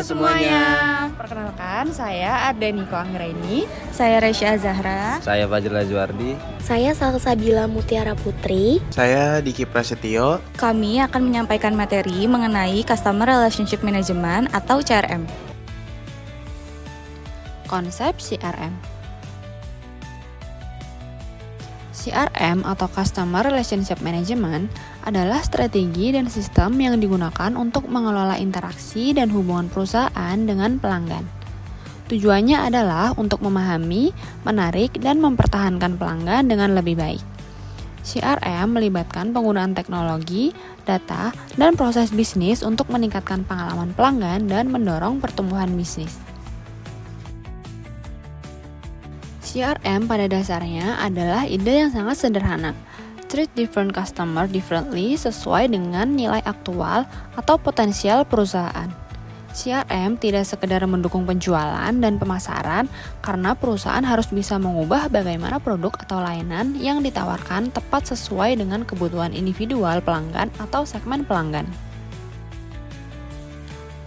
semuanya. Perkenalkan, saya Ardeniko Anggraini. Saya Resya Zahra. Saya Fajrul Azwardi. Saya Salsabila Mutiara Putri. Saya Diki Prasetyo. Kami akan menyampaikan materi mengenai Customer Relationship Management atau CRM. Konsep CRM. CRM atau Customer Relationship Management adalah strategi dan sistem yang digunakan untuk mengelola interaksi dan hubungan perusahaan dengan pelanggan. Tujuannya adalah untuk memahami, menarik, dan mempertahankan pelanggan dengan lebih baik. CRM melibatkan penggunaan teknologi, data, dan proses bisnis untuk meningkatkan pengalaman pelanggan dan mendorong pertumbuhan bisnis. CRM pada dasarnya adalah ide yang sangat sederhana. Treat different customer differently sesuai dengan nilai aktual atau potensial perusahaan. CRM tidak sekedar mendukung penjualan dan pemasaran karena perusahaan harus bisa mengubah bagaimana produk atau layanan yang ditawarkan tepat sesuai dengan kebutuhan individual pelanggan atau segmen pelanggan.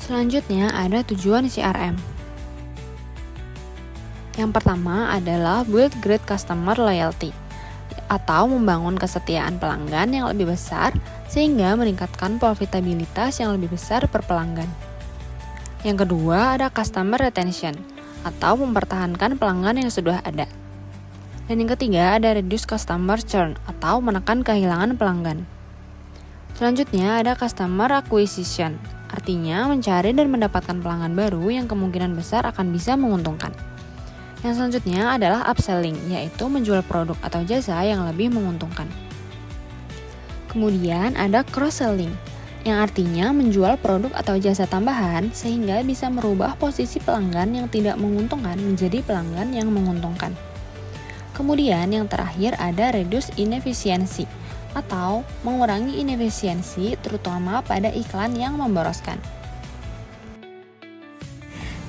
Selanjutnya ada tujuan CRM. Yang pertama adalah build great customer loyalty atau membangun kesetiaan pelanggan yang lebih besar sehingga meningkatkan profitabilitas yang lebih besar per pelanggan. Yang kedua ada customer retention atau mempertahankan pelanggan yang sudah ada. Dan yang ketiga ada reduce customer churn atau menekan kehilangan pelanggan. Selanjutnya ada customer acquisition, artinya mencari dan mendapatkan pelanggan baru yang kemungkinan besar akan bisa menguntungkan. Yang selanjutnya adalah upselling, yaitu menjual produk atau jasa yang lebih menguntungkan. Kemudian ada cross-selling, yang artinya menjual produk atau jasa tambahan sehingga bisa merubah posisi pelanggan yang tidak menguntungkan menjadi pelanggan yang menguntungkan. Kemudian yang terakhir ada reduce inefficiency, atau mengurangi inefisiensi terutama pada iklan yang memboroskan.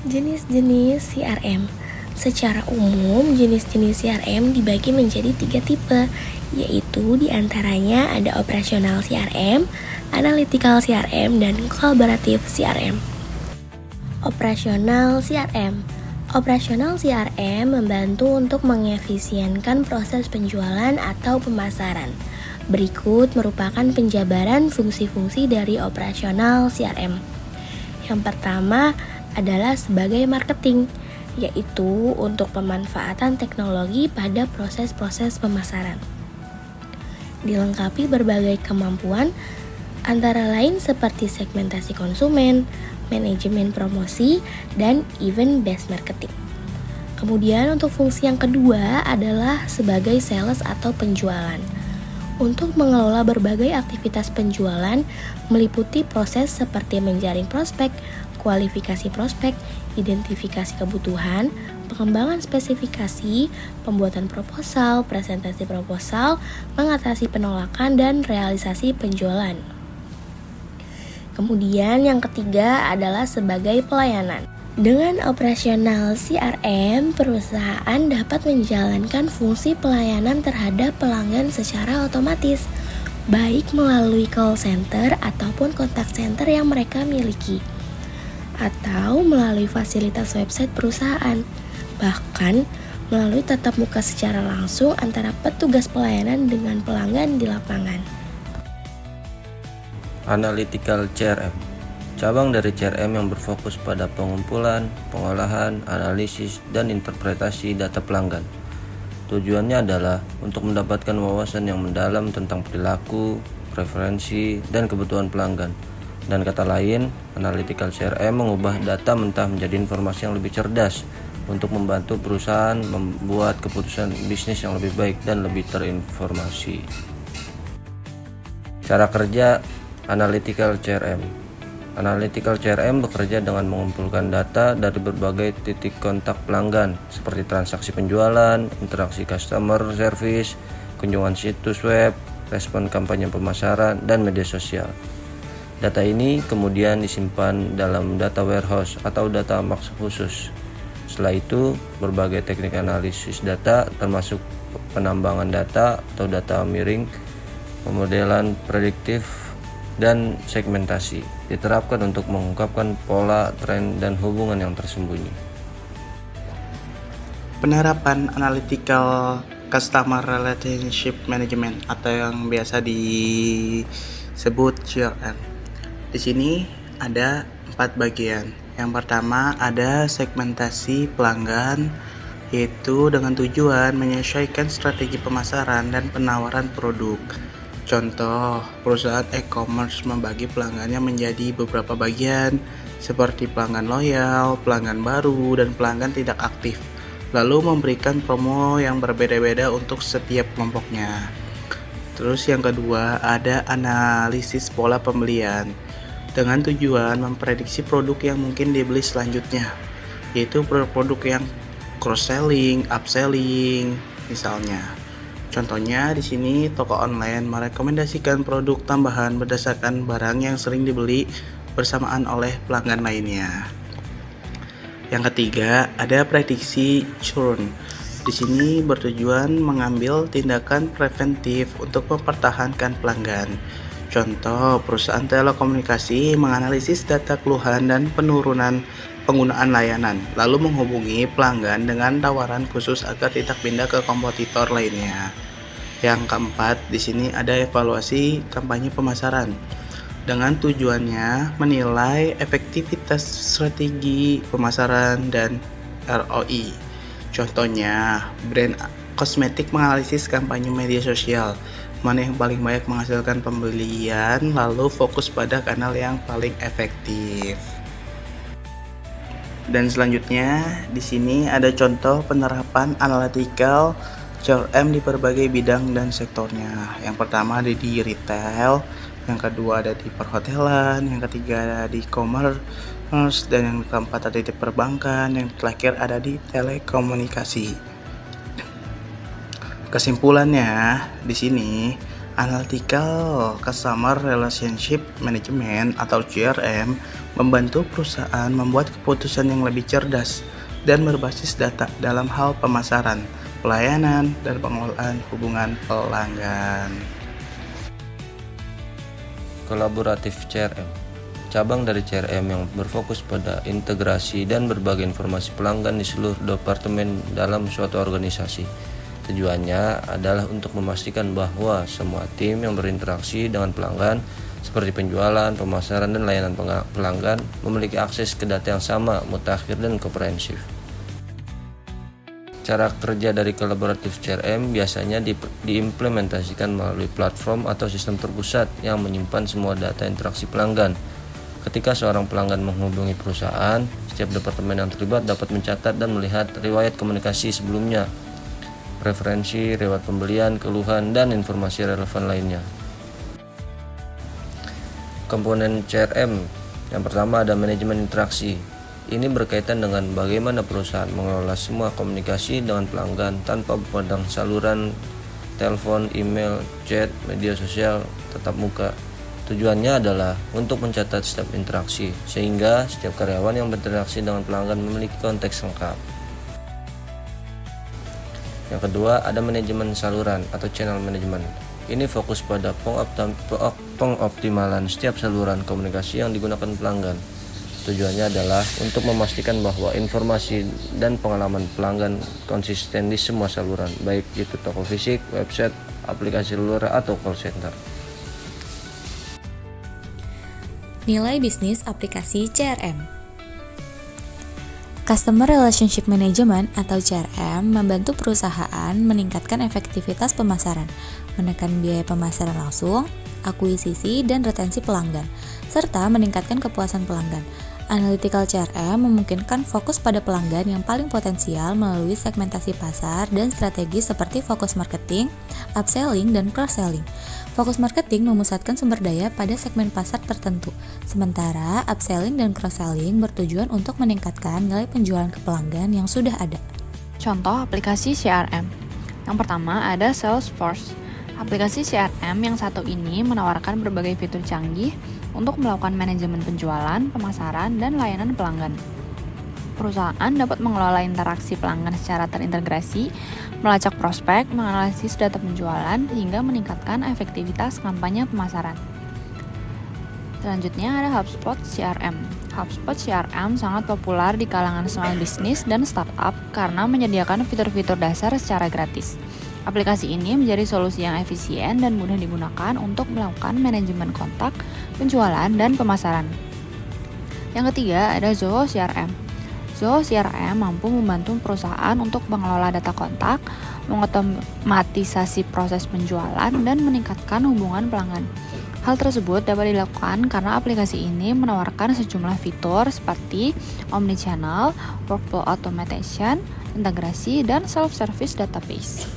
Jenis-jenis CRM. Secara umum, jenis-jenis CRM dibagi menjadi 3 tipe, yaitu diantaranya ada operasional CRM, analytical CRM, dan collaborative CRM. Operasional CRM. Operasional CRM membantu untuk mengefisienkan proses penjualan atau pemasaran. Berikut merupakan penjabaran fungsi-fungsi dari operasional CRM. Yang pertama adalah sebagai marketing, yaitu untuk pemanfaatan teknologi pada proses-proses pemasaran. Dilengkapi berbagai kemampuan, antara lain seperti segmentasi konsumen, manajemen promosi, dan event-based marketing. Kemudian untuk fungsi yang kedua adalah sebagai sales atau penjualan. Untuk mengelola berbagai aktivitas penjualan meliputi proses seperti menjaring prospek, kualifikasi prospek, identifikasi kebutuhan, pengembangan spesifikasi, pembuatan proposal, presentasi proposal, mengatasi penolakan, dan realisasi penjualan. Kemudian yang ketiga adalah sebagai pelayanan. Dengan operasional CRM, perusahaan dapat menjalankan fungsi pelayanan terhadap pelanggan secara otomatis, baik melalui call center ataupun kontak center yang mereka miliki, atau melalui fasilitas website perusahaan, bahkan melalui tatap muka secara langsung antara petugas pelayanan dengan pelanggan di lapangan. Analytical CRM, cabang dari CRM yang berfokus pada pengumpulan, pengolahan, analisis, dan interpretasi data pelanggan. Tujuannya adalah untuk mendapatkan wawasan yang mendalam tentang perilaku, preferensi, dan kebutuhan pelanggan. Dan kata lain, analytical CRM mengubah data mentah menjadi informasi yang lebih cerdas untuk membantu perusahaan membuat keputusan bisnis yang lebih baik dan lebih terinformasi. Cara kerja analytical CRM. Analytical CRM bekerja dengan mengumpulkan data dari berbagai titik kontak pelanggan seperti transaksi penjualan, interaksi customer service, kunjungan situs web, respon kampanye pemasaran, dan media sosial. Data ini kemudian disimpan dalam data warehouse atau data box khusus. Setelah itu, berbagai teknik analisis data termasuk penambangan data atau data miring, pemodelan prediktif, dan segmentasi diterapkan untuk mengungkapkan pola, tren, dan hubungan yang tersembunyi. Penerapan analytical customer relationship management atau yang biasa disebut CRM. Di sini ada 4 bagian. Yang pertama ada segmentasi pelanggan, yaitu dengan tujuan menyesuaikan strategi pemasaran dan penawaran produk. Contoh, perusahaan e-commerce membagi pelanggannya menjadi beberapa bagian seperti pelanggan loyal, pelanggan baru, dan pelanggan tidak aktif, lalu memberikan promo yang berbeda-beda untuk setiap kelompoknya. Terus yang kedua ada analisis pola pembelian dengan tujuan memprediksi produk yang mungkin dibeli selanjutnya, yaitu produk-produk yang cross-selling, upselling misalnya. Contohnya di sini toko online merekomendasikan produk tambahan berdasarkan barang yang sering dibeli bersamaan oleh pelanggan lainnya. Yang ketiga ada prediksi churn. Di sini bertujuan mengambil tindakan preventif untuk mempertahankan pelanggan. Contoh, perusahaan telekomunikasi menganalisis data keluhan dan penurunan penggunaan layanan, lalu menghubungi pelanggan dengan tawaran khusus agar tidak pindah ke kompetitor lainnya. Yang keempat, di sini ada evaluasi kampanye pemasaran dengan tujuannya menilai efektivitas strategi pemasaran dan ROI. Contohnya, brand kosmetik menganalisis kampanye media sosial, mana yang paling banyak menghasilkan pembelian, lalu fokus pada kanal yang paling efektif. Dan selanjutnya di sini ada contoh penerapan analytical CRM di berbagai bidang dan sektornya. Yang pertama ada di retail, yang kedua ada di perhotelan, yang ketiga ada di e-commerce, dan yang keempat ada di perbankan, yang terakhir ada di telekomunikasi. Kesimpulannya di sini Analytical Customer Relationship Management atau CRM membantu perusahaan membuat keputusan yang lebih cerdas dan berbasis data dalam hal pemasaran, pelayanan, dan pengelolaan hubungan pelanggan. Kolaboratif CRM, cabang dari CRM yang berfokus pada integrasi dan berbagi informasi pelanggan di seluruh departemen dalam suatu organisasi. Tujuannya adalah untuk memastikan bahwa semua tim yang berinteraksi dengan pelanggan seperti penjualan, pemasaran, dan layanan pelanggan memiliki akses ke data yang sama, mutakhir, dan komprehensif. Cara kerja dari kolaboratif CRM biasanya diimplementasikan melalui platform atau sistem terpusat yang menyimpan semua data interaksi pelanggan. Ketika seorang pelanggan menghubungi perusahaan, setiap departemen yang terlibat dapat mencatat dan melihat riwayat komunikasi sebelumnya, preferensi, riwayat pembelian, keluhan, dan informasi relevan lainnya. Komponen CRM yang pertama ada manajemen interaksi. Ini berkaitan dengan bagaimana perusahaan mengelola semua komunikasi dengan pelanggan tanpa memandang saluran telepon, email, chat, media sosial, tatap muka. Tujuannya adalah untuk mencatat setiap interaksi, sehingga setiap karyawan yang berinteraksi dengan pelanggan memiliki konteks lengkap. Yang kedua ada manajemen saluran atau channel management. Ini fokus pada pengoptimalan setiap saluran komunikasi yang digunakan pelanggan. Tujuannya adalah untuk memastikan bahwa informasi dan pengalaman pelanggan konsisten di semua saluran, baik itu toko fisik, website, aplikasi luar, atau call center. Nilai bisnis aplikasi CRM. Customer Relationship Management atau CRM membantu perusahaan meningkatkan efektivitas pemasaran, menekan biaya pemasaran langsung, akuisisi, dan retensi pelanggan, serta meningkatkan kepuasan pelanggan. Analytical CRM memungkinkan fokus pada pelanggan yang paling potensial melalui segmentasi pasar dan strategi seperti fokus marketing, upselling, dan cross-selling. Fokus marketing memusatkan sumber daya pada segmen pasar tertentu, sementara upselling dan cross-selling bertujuan untuk meningkatkan nilai penjualan ke pelanggan yang sudah ada. Contoh aplikasi CRM. Yang pertama ada Salesforce. Aplikasi CRM yang satu ini menawarkan berbagai fitur canggih untuk melakukan manajemen penjualan, pemasaran, dan layanan pelanggan. Perusahaan dapat mengelola interaksi pelanggan secara terintegrasi, melacak prospek, menganalisis data penjualan, hingga meningkatkan efektivitas kampanye pemasaran. Selanjutnya ada HubSpot CRM. HubSpot CRM sangat populer di kalangan small business dan startup karena menyediakan fitur-fitur dasar secara gratis. Aplikasi ini menjadi solusi yang efisien dan mudah digunakan untuk melakukan manajemen kontak, penjualan, dan pemasaran. Yang ketiga ada Zoho CRM. Zoho CRM mampu membantu perusahaan untuk mengelola data kontak, mengotomatisasi proses penjualan, dan meningkatkan hubungan pelanggan. Hal tersebut dapat dilakukan karena aplikasi ini menawarkan sejumlah fitur seperti omnichannel, workflow automation, integrasi, dan self-service database.